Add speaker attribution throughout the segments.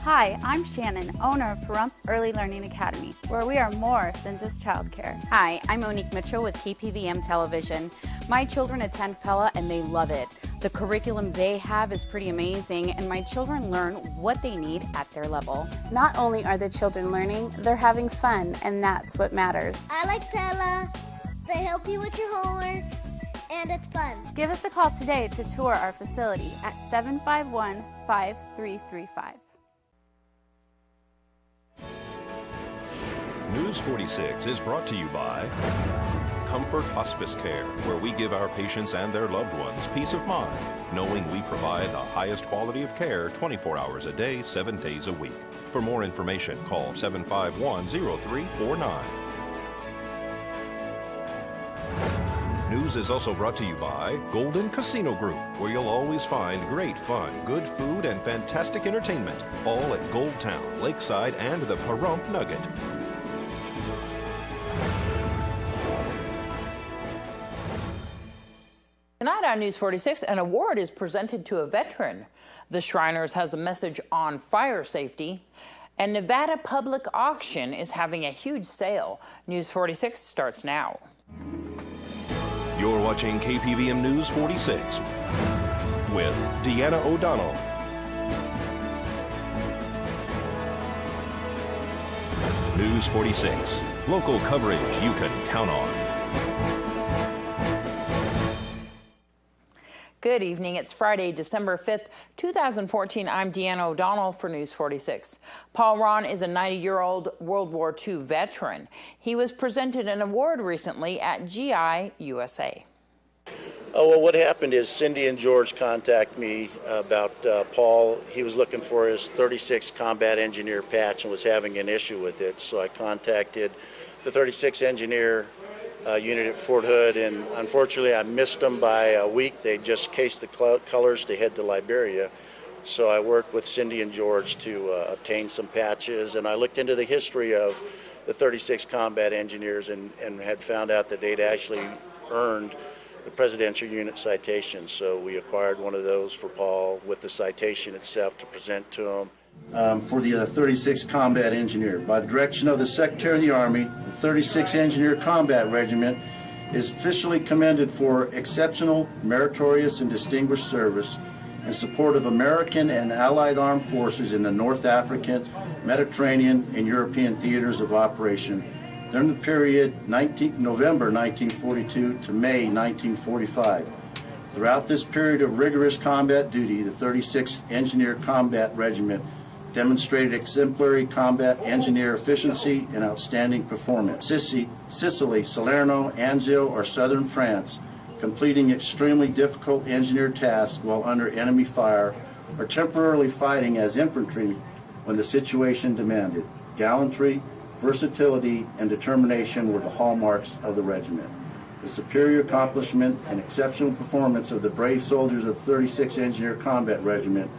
Speaker 1: Hi, I'm Shannon, owner of Pahrump Early Learning Academy, where we are more than just childcare.
Speaker 2: Hi, I'm Monique Mitchell with KPVM Television. My children attend Pella and they love it. The curriculum they have is pretty amazing, and my children learn what they need at their level.
Speaker 3: Not only are the children learning, they're having fun, and that's what matters.
Speaker 4: I like Pella. They help you with your homework, and it's fun.
Speaker 1: Give us a call today to tour our facility at 751-5335.
Speaker 5: News 46 is brought to you by Comfort Hospice Care, where we give our patients and their loved ones peace of mind, knowing we provide the highest quality of care 24 hours a day, 7 days a week. For more information, call 751-0349. News is also brought to you by Golden Casino Group, where you'll always find great fun, good food, and fantastic entertainment, all at Gold Town, Lakeside, and the Pahrump Nugget.
Speaker 6: Tonight on News 46, an award is presented to a veteran. The Shriners has a message on fire safety. And Nevada Public Auction is having a huge sale. News 46 starts now.
Speaker 5: You're watching KPVM News 46 with Deanna O'Donnell. News 46, local coverage you can count on.
Speaker 6: Good evening. It's Friday, December 5th, 2014. I'm Deanna O'Donnell for News 46. Paul Ron is a 90-year-old World War II veteran. He was presented an award recently at GI USA.
Speaker 7: Oh, well, what happened is Cindy and George contacted me about Paul. He was looking for his 36 Combat Engineer patch and was having an issue with it. So I contacted the 36 Engineer unit at Fort Hood, and unfortunately I missed them by a week. They just cased the colors to head to Liberia. So I worked with Cindy and George to obtain some patches, and I looked into the history of the 36 Combat Engineers and had found out that they'd actually earned the Presidential Unit Citation. So we acquired one of those for Paul with the citation itself to present to him. For the 36th Combat Engineer. By the direction of the Secretary of the Army, the 36th Engineer Combat Regiment is officially commended for exceptional, meritorious, and distinguished service in support of American and Allied armed forces in the North African, Mediterranean, and European theaters of operation during the period November 1942 to May 1945. Throughout this period of rigorous combat duty, the 36th Engineer Combat Regiment demonstrated exemplary combat engineer efficiency and outstanding performance. Sicily, Salerno, Anzio, or southern France, completing extremely difficult engineer tasks while under enemy fire, or temporarily fighting as infantry when the situation demanded. Gallantry, versatility, and determination were the hallmarks of the regiment. The superior accomplishment and exceptional performance of the brave soldiers of the 36th Engineer Combat Regiment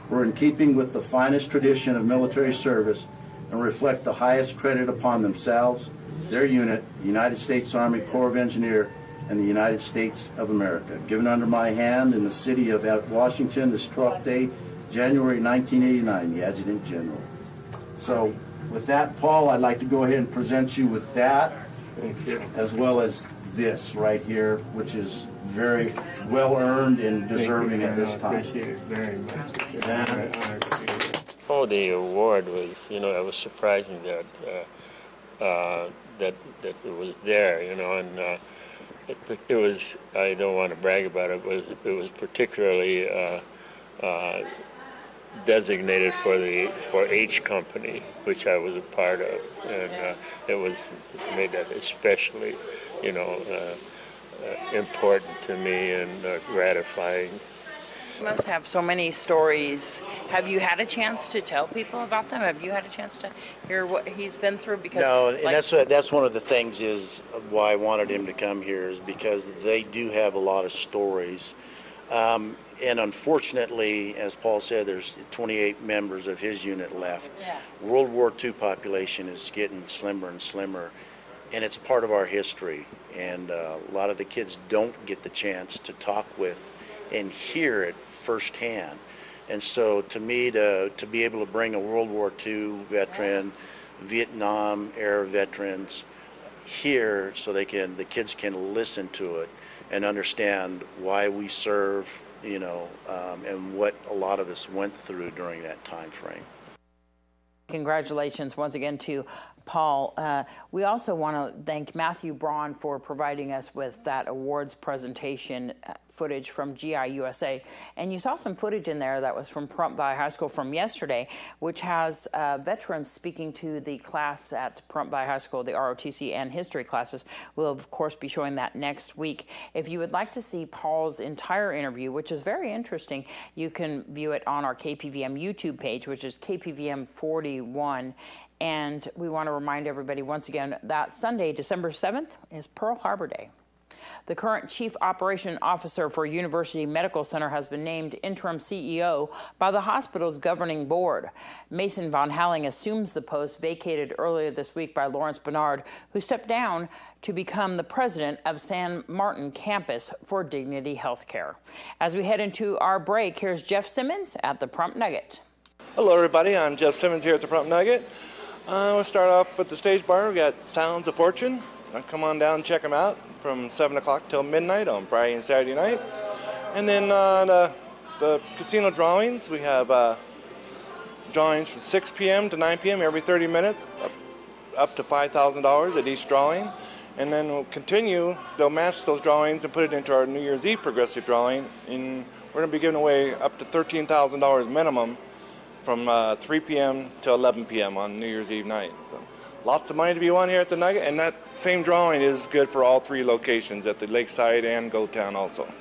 Speaker 7: were in keeping with the finest tradition of military service and reflect the highest credit upon themselves, their unit, the United States Army Corps of Engineers, and the United States of America. Given under my hand in the city of Washington this 12th day, January 1989, the Adjutant General. So with that, Paul, I'd like to go ahead and present you with that, as well as this right here, which is very well earned and deserving at this time.
Speaker 8: I appreciate it very much. I appreciate it.
Speaker 9: Oh, the award was, it was surprising that that it was there, and it was. I don't want to brag about it, but it was particularly designated for H Company, which I was a part of, and it was made that especially, important to me and gratifying.
Speaker 6: You must have so many stories. Have you had a chance to tell people about them? Have you had a chance to hear what he's been through? Because
Speaker 7: no, and that's one of the things is why I wanted him to come here, is because they do have a lot of stories. And unfortunately, as Paul said, there's 28 members of his unit left.
Speaker 6: Yeah.
Speaker 7: World War II population is getting slimmer and slimmer, and it's part of our history. And a lot of the kids don't get the chance to talk with and hear it firsthand. And so to me, to be able to bring a World War II veteran, Vietnam era veterans here so the kids can listen to it and understand why we serve, and what a lot of us went through during that time frame.
Speaker 6: Congratulations once again to Paul. We also want to thank Matthew Braun for providing us with that awards presentation footage from GI USA. And you saw some footage in there that was from Pahrump Valley High School from yesterday, which has veterans speaking to the class at Pahrump Valley High School, the ROTC and history classes. We'll, of course, be showing that next week. If you would like to see Paul's entire interview, which is very interesting, you can view it on our KPVM YouTube page, which is KPVM-41. And we want to remind everybody once again that Sunday, December 7th, is Pearl Harbor Day. The current Chief Operation Officer for University Medical Center has been named interim CEO by the hospital's governing board. Mason Von Halling assumes the post vacated earlier this week by Lawrence Bernard, who stepped down to become the president of San Martin Campus for Dignity Healthcare. As we head into our break, here's Jeff Simmons at the Pahrump Nugget.
Speaker 10: Hello, everybody. I'm Jeff Simmons here at the Pahrump Nugget. We'll start off with the stage bar. We got Sounds of Fortune. Come on down and check them out from 7 o'clock till midnight on Friday and Saturday nights. And then the casino drawings, we have drawings from 6 p.m. to 9 p.m. every 30 minutes, up to $5,000 at each drawing. And then we'll continue, they'll match those drawings and put it into our New Year's Eve progressive drawing. And we're going to be giving away up to $13,000 minimum from 3 p.m. to 11 p.m. on New Year's Eve night. So, lots of money to be won here at the Nugget, and that same drawing is good for all three locations, at the Lakeside and GoTown also.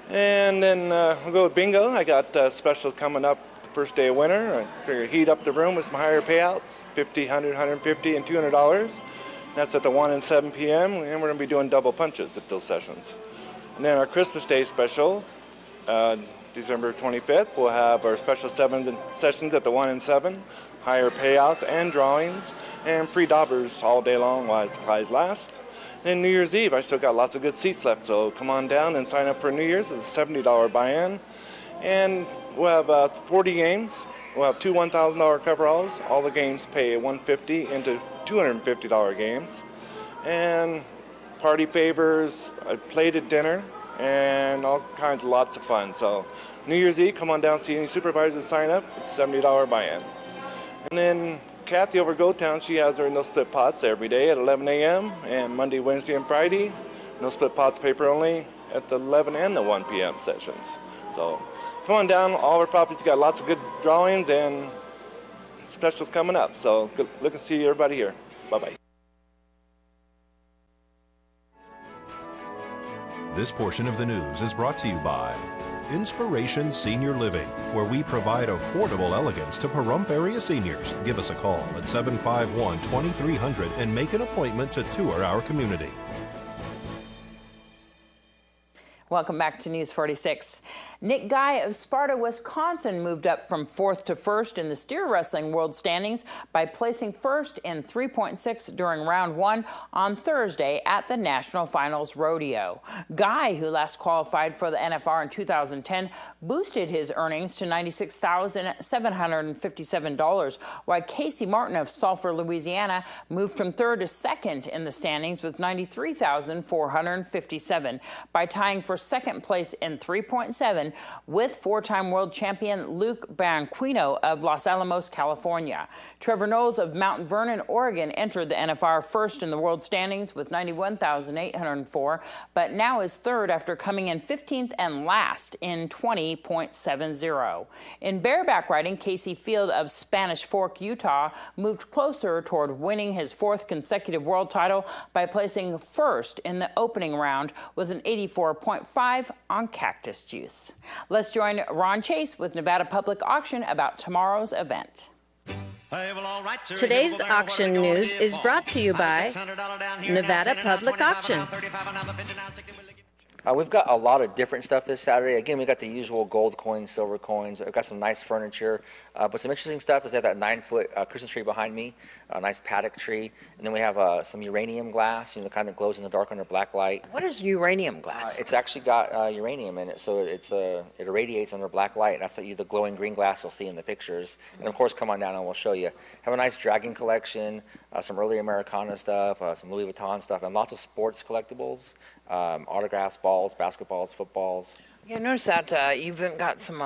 Speaker 10: And then we'll go with bingo. I got specials coming up the first day of winter. I figure heat up the room with some higher payouts, $50, $100, $150, and $200. That's at the 1 and 7 p.m., and we're going to be doing double punches at those sessions. And then our Christmas Day special, December 25th, we'll have our special sessions at the 1 and 7, higher payouts and drawings, and free daubers all day long while supplies last. And New Year's Eve, I still got lots of good seats left, so come on down and sign up for New Year's. It's a $70 buy-in. And we'll have 40 games. We'll have two $1,000 coveralls. All the games pay $150 into $250 games. And party favors, a plated dinner, and all kinds of lots of fun. So New Year's Eve, come on down, see any supervisors sign up. It's a $70 buy-in. And then Kathy over GoTown, she has her no split pots every day at 11 a.m. and Monday, Wednesday, and Friday. No split pots, paper only at the 11 and the 1 p.m. sessions. So come on down. All our properties got lots of good drawings and specials coming up. So good look and see everybody here. Bye-bye.
Speaker 5: This portion of the news is brought to you by Inspiration Senior Living, where we provide affordable elegance to Pahrump area seniors. Give us a call at 751-2300 and make an appointment to tour our community.
Speaker 6: Welcome back to News 46. Nick Guy of Sparta, Wisconsin moved up from 4th to 1st in the steer wrestling world standings by placing first in 3.6 during round 1 on Thursday at the National Finals Rodeo. Guy, who last qualified for the NFR in 2010, boosted his earnings to $96,757, while Casey Martin of Sulphur, Louisiana, moved from 3rd to 2nd in the standings with $93,457 by tying for 2nd place in 3.7 with 4-time world champion Luke Banquino of Los Alamos, California. Trevor Knowles of Mount Vernon, Oregon, entered the NFR first in the world standings with $91,804, but now is 3rd after coming in 15th and last in 20.70. In bareback riding, Casey Field of Spanish Fork, Utah, moved closer toward winning his 4th consecutive world title by placing first in the opening round with an 84.5 on Cactus Juice. Let's join Ron Chase with Nevada Public Auction about tomorrow's event.
Speaker 11: Today's auction news is brought to you by Nevada Public Auction. We've got a lot of different stuff this Saturday. Again, we got the usual gold coins, silver coins. We've got some nice furniture. But some interesting stuff is they have that 9-foot Christmas tree behind me, a nice paddock tree. And then we have some uranium glass, you know, kind of glows in the dark under black light.
Speaker 6: What is uranium glass?
Speaker 11: It's actually got uranium in it, so it irradiates under black light. That's the glowing green glass you'll see in the pictures. And of course, come on down and we'll show you. Have a nice dragon collection, some early Americana stuff, some Louis Vuitton stuff, and lots of sports collectibles, autographs, balls, basketballs, footballs.
Speaker 6: Yeah, I noticed that you've even got some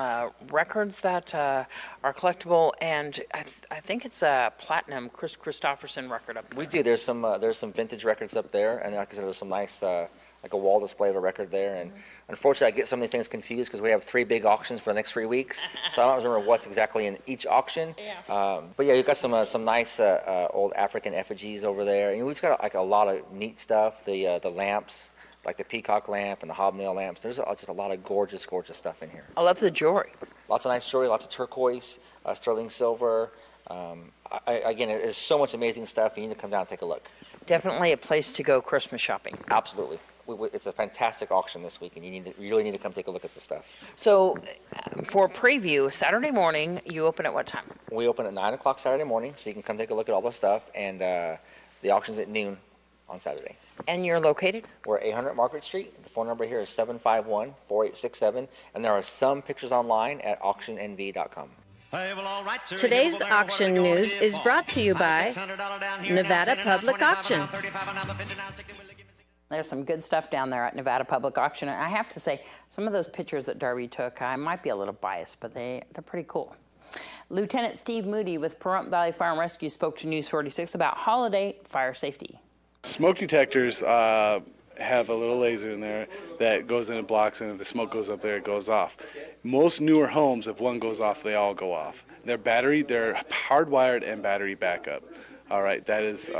Speaker 6: records that are collectible, and I think it's a platinum Chris Christopherson record up there.
Speaker 11: We do. There's some vintage records up there, and like I said, there's some nice like a wall display of a record there. And unfortunately, I get some of these things confused because we have 3 big auctions for the next 3 weeks, so I don't remember what's exactly in each auction.
Speaker 6: Yeah.
Speaker 11: But yeah, you've got some nice old African effigies over there. And we've got like a lot of neat stuff. The lamps, like the peacock lamp and the hobnail lamps. There's just a lot of gorgeous, gorgeous stuff in here.
Speaker 6: I love the jewelry.
Speaker 11: Lots of nice jewelry, lots of turquoise, sterling silver. Again, there's so much amazing stuff. You need to come down and take a look.
Speaker 6: Definitely a place to go Christmas shopping.
Speaker 11: Absolutely. It's a fantastic auction this week, and you really need to come take a look at the stuff.
Speaker 6: So, for a preview, Saturday morning, you open at what time?
Speaker 11: We open at 9 o'clock Saturday morning, so you can come take a look at all the stuff, and the auction's at noon on Saturday.
Speaker 6: And you're located?
Speaker 11: We're at 800 Margaret Street. The phone number here is 751-4867, and there are some pictures online at auctionnv.com.
Speaker 12: Today's auction news is brought to you by Nevada Public Auction.
Speaker 6: There's some good stuff down there at Nevada Public Auction. And I have to say, some of those pictures that Darby took, I might be a little biased, but they're pretty cool. Lieutenant Steve Moody with Pahrump Valley Fire and Rescue spoke to News 46 about holiday fire safety.
Speaker 13: Smoke detectors have a little laser in there that goes in and blocks, and if the smoke goes up there, it goes off. Most newer homes, if one goes off, they all go off. They're hardwired and battery backup. All right, that's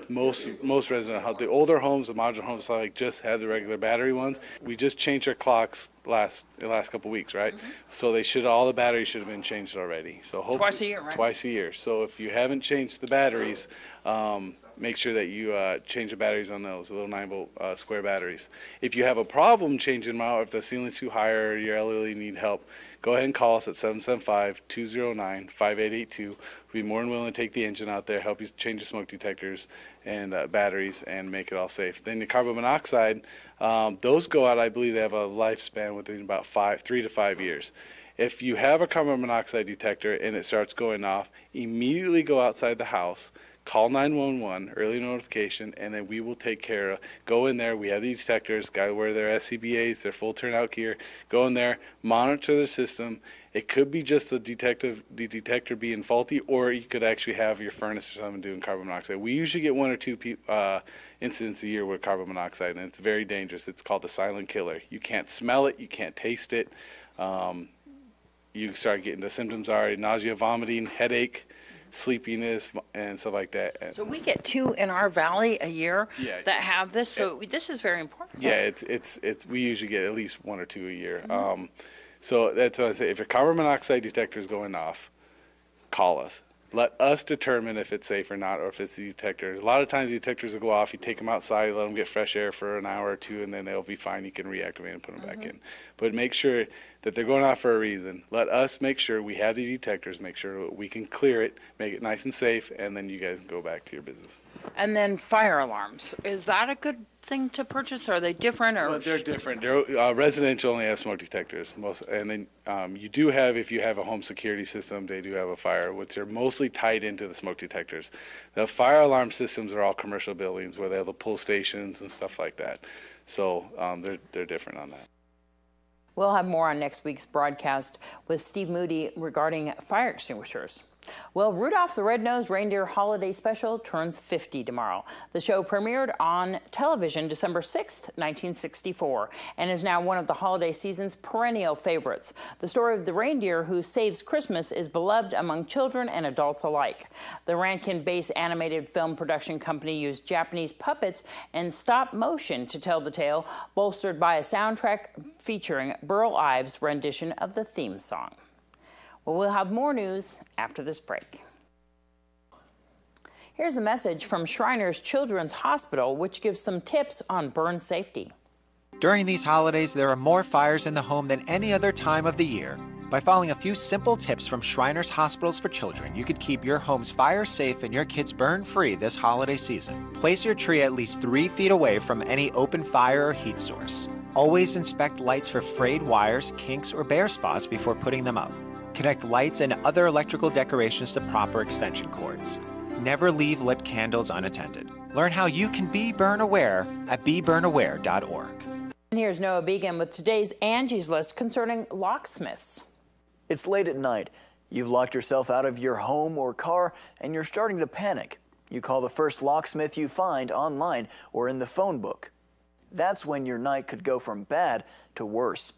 Speaker 13: most resident homes. The older homes, the modular homes, like just have the regular battery ones. We just changed our clocks the last couple weeks, right? So all the batteries should have been changed already. So
Speaker 6: twice a year, right?
Speaker 13: Twice a year. So if you haven't changed the batteries, make sure that you change the batteries on those, the little 9-volt square batteries. If you have a problem changing them out, if the ceiling's too high or you elderly need help, go ahead and call us at 775-209-5882. We'll be more than willing to take the engine out there, help you change the smoke detectors and batteries and make it all safe. Then the carbon monoxide, those go out, I believe they have a lifespan within about 3 to 5 years. If you have a carbon monoxide detector and it starts going off, immediately go outside the house, call 911, early notification, and then we will take care of. Go in there. We have the detectors. Guys wear their SCBAs, their full turnout gear. Go in there, monitor the system. It could be just the detector being faulty, or you could actually have your furnace or something doing carbon monoxide. We usually get 1 or 2 incidents a year with carbon monoxide, and it's very dangerous. It's called the silent killer. You can't smell it. You can't taste it. You start getting the symptoms are nausea, vomiting, headache, sleepiness, and stuff like that.
Speaker 6: So we get 2 in our valley a year that have this. So this is very important.
Speaker 13: Yeah, we usually get at least 1 or 2 a year. So that's what I say. If your carbon monoxide detector is going off, call us. Let us determine if it's safe or not, or if it's the detector. A lot of times the detectors will go off. You take them outside, let them get fresh air for an hour or 2, and then they'll be fine. You can reactivate and put them back in. But make sure that they're going off for a reason. Let us make sure we have the detectors, make sure we can clear it, make it nice and safe, and then you guys can go back to your business.
Speaker 6: And then fire alarms. Is that a good thing to purchase? Are they different? Or
Speaker 13: well, they're different. Residential only have smoke detectors. And then you do have, if you have a home security system, they do have a fire, which are mostly tied into the smoke detectors. The fire alarm systems are all commercial buildings where they have the pull stations and stuff like that. So they're different on that.
Speaker 6: We'll have more on next week's broadcast with Steve Moody regarding fire extinguishers. Well, Rudolph the Red-Nosed Reindeer Holiday Special turns 50 tomorrow. The show premiered on television December 6th, 1964, and is now one of the holiday season's perennial favorites. The story of the reindeer who saves Christmas is beloved among children and adults alike. The Rankin-based animated film production company used Japanese puppets and stop motion to tell the tale, bolstered by a soundtrack featuring Burl Ives' rendition of the theme song. Well, we'll have more news after this break. Here's a message from Shriners Children's Hospital, which gives some tips on burn safety.
Speaker 14: During these holidays, there are more fires in the home than any other time of the year. By following a few simple tips from Shriners Hospitals for Children, you could keep your homes fire safe and your kids burn free this holiday season. Place your tree at least 3 feet away from any open fire or heat source. Always inspect lights for frayed wires, kinks, or bare spots before putting them up. Connect lights and other electrical decorations to proper extension cords. Never leave lit candles unattended. Learn how you can be burn aware at BeBurnAware.org.
Speaker 6: And here's Noah Began with today's Angie's List concerning locksmiths.
Speaker 15: It's late at night. You've locked yourself out of your home or car and you're starting to panic. You call the first locksmith you find online or in the phone book. That's when your night could go from bad to worse.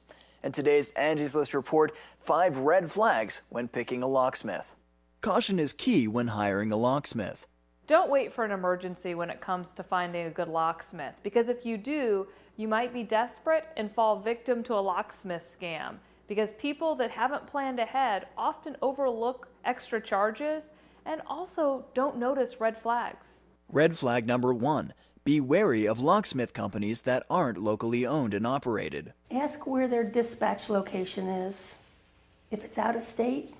Speaker 15: In today's Angie's List report, 5 red flags when picking a locksmith. Caution is key when hiring a locksmith.
Speaker 16: Don't wait for an emergency when it comes to finding a good locksmith, because if you do, you might be desperate and fall victim to a locksmith scam, because people that haven't planned ahead often overlook extra charges and also don't notice red flags.
Speaker 15: Red flag number 1. Be wary of locksmith companies that aren't locally owned and operated.
Speaker 17: Ask where their dispatch location is. If it's out of state,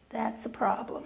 Speaker 17: that's a problem.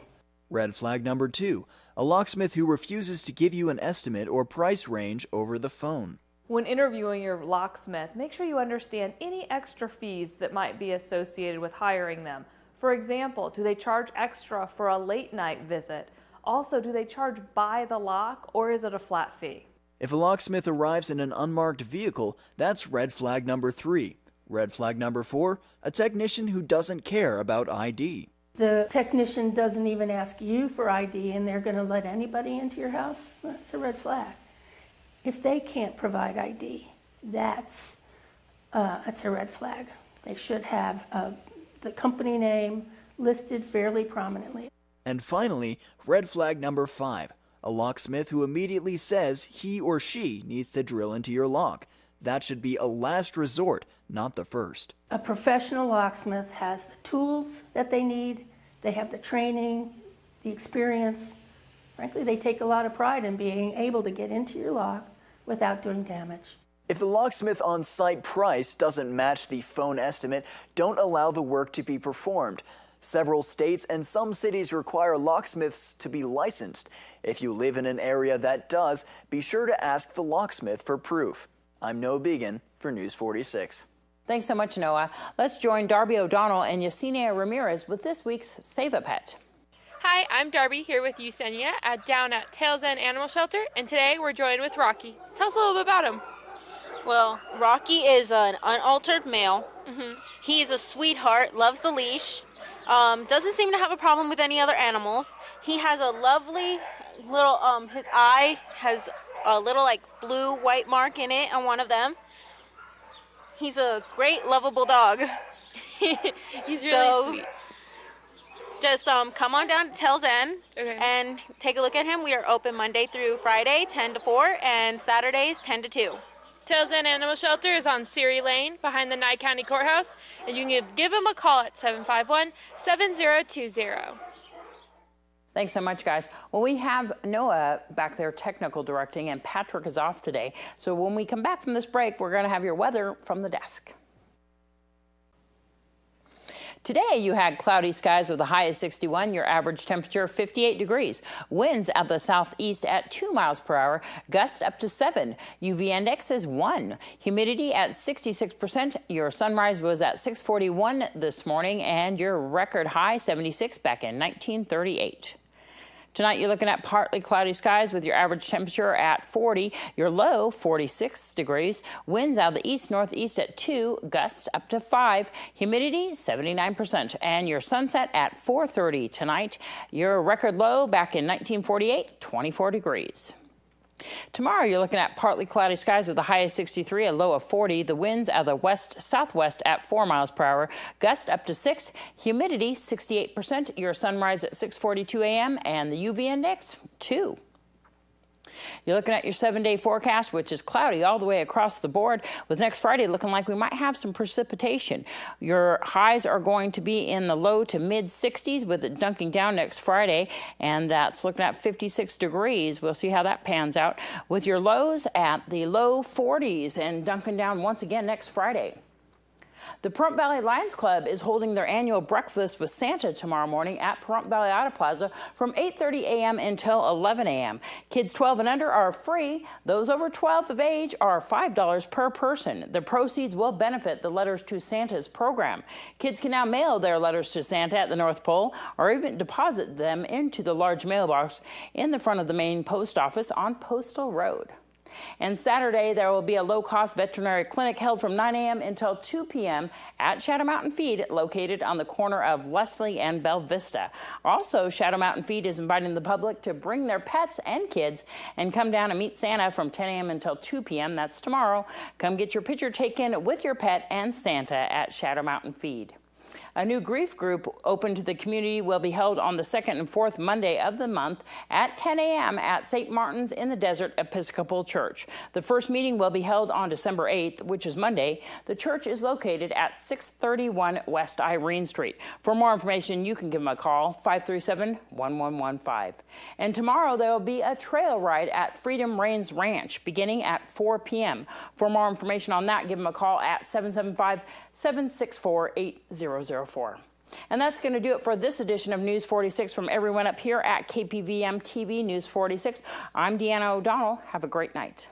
Speaker 15: Red flag number 2. A locksmith who refuses to give you an estimate or price range over the phone.
Speaker 16: When interviewing your locksmith, make sure you understand any extra fees that might be associated with hiring them. For example, do they charge extra for a late night visit? Also, do they charge by the lock or is it a flat fee?
Speaker 15: If a locksmith arrives in an unmarked vehicle, that's red flag number 3. Red flag number 4, a technician who doesn't care about ID.
Speaker 17: The technician doesn't even ask you for ID and they're going to let anybody into your house? That's a red flag. If they can't provide ID, that's a red flag. They should have the company name listed fairly prominently.
Speaker 15: And finally, red flag number 5, a locksmith who immediately says he or she needs to drill into your lock. That should be a last resort, not the first.
Speaker 17: A professional locksmith has the tools that they need, they have the training, the experience. Frankly, they take a lot of pride in being able to get into your lock without doing damage.
Speaker 15: If the locksmith on-site price doesn't match the phone estimate, don't allow the work to be performed. Several states and some cities require locksmiths to be licensed. If you live in an area that does, be sure to ask the locksmith for proof. I'm Noah Began for News 46.
Speaker 6: Thanks so much, Noah. Let's join Darby O'Donnell and Yesenia Ramirez with this week's Save a Pet.
Speaker 18: Hi, I'm Darby here with Yesenia down at Tails End Animal Shelter, and today we're joined with Rocky. Tell us a little bit about him.
Speaker 19: Well, Rocky is an unaltered male. He's a sweetheart, loves the leash, doesn't seem to have a problem with any other animals. He has a lovely little, his eye has a little like blue white mark in it on one of them. He's a great, lovable dog.
Speaker 18: He's really sweet.
Speaker 19: Just come on down to Tails End and take a look at him. We are open Monday through Friday, 10 to 4, and Saturdays, 10 to 2.
Speaker 18: Tails End Animal Shelter is on Seary Lane behind the Nye County Courthouse, and you can give them a call at 751-7020.
Speaker 6: Thanks so much, guys. Well, we have Noah back there technical directing, and Patrick is off today. So when we come back from this break, we're going to have your weather from the desk. Today, you had cloudy skies with a high of 61, your average temperature 58 degrees. Winds out the southeast at 2 miles per hour, gust up to 7. UV index is 1. Humidity at 66%. Your sunrise was at 6:41 this morning, and your record high 76 back in 1938. Tonight, you're looking at partly cloudy skies with your average temperature at 40, your low 46 degrees. Winds out of the east-northeast at 2, gusts up to 5, humidity 79%, and your sunset at 4:30 tonight. Your record low back in 1948, 24 degrees. Tomorrow, you're looking at partly cloudy skies with a high of 63, a low of 40. The winds out of the west-southwest at 4 miles per hour, gust up to 6, humidity 68%. Your sunrise at 6:42 a.m. and the UV index 2. You're looking at your 7-day forecast, which is cloudy all the way across the board, with next Friday looking like we might have some precipitation. Your highs are going to be in the low to mid 60s, with it dunking down next Friday, and that's looking at 56 degrees. We'll see how that pans out, with your lows at the low 40s and dunking down once again next Friday. The Pahrump Valley Lions Club is holding their annual breakfast with Santa tomorrow morning at Pahrump Valley Auto Plaza from 8:30 a.m. until 11 a.m. Kids 12 and under are free. Those over 12 of age are $5 per person. The proceeds will benefit the Letters to Santa's program. Kids can now mail their letters to Santa at the North Pole or even deposit them into the large mailbox in the front of the main post office on Postal Road. And Saturday, there will be a low-cost veterinary clinic held from 9 a.m. until 2 p.m. at Shadow Mountain Feed, located on the corner of Leslie and Belle Vista. Also, Shadow Mountain Feed is inviting the public to bring their pets and kids and come down and meet Santa from 10 a.m. until 2 p.m. That's tomorrow. Come get your picture taken with your pet and Santa at Shadow Mountain Feed. A new grief group open to the community will be held on the 2nd and 4th Monday of the month at 10 a.m. at St. Martin's in the Desert Episcopal Church. The first meeting will be held on December 8th, which is Monday. The church is located at 631 West Irene Street. For more information, you can give them a call, 537-1115. And tomorrow, there will be a trail ride at Freedom Range Ranch beginning at 4 p.m. For more information on that, give them a call at 775-764-8004. And that's going to do it for this edition of News 46 from everyone up here at KPVM-TV News 46. I'm Deanna O'Donnell. Have a great night.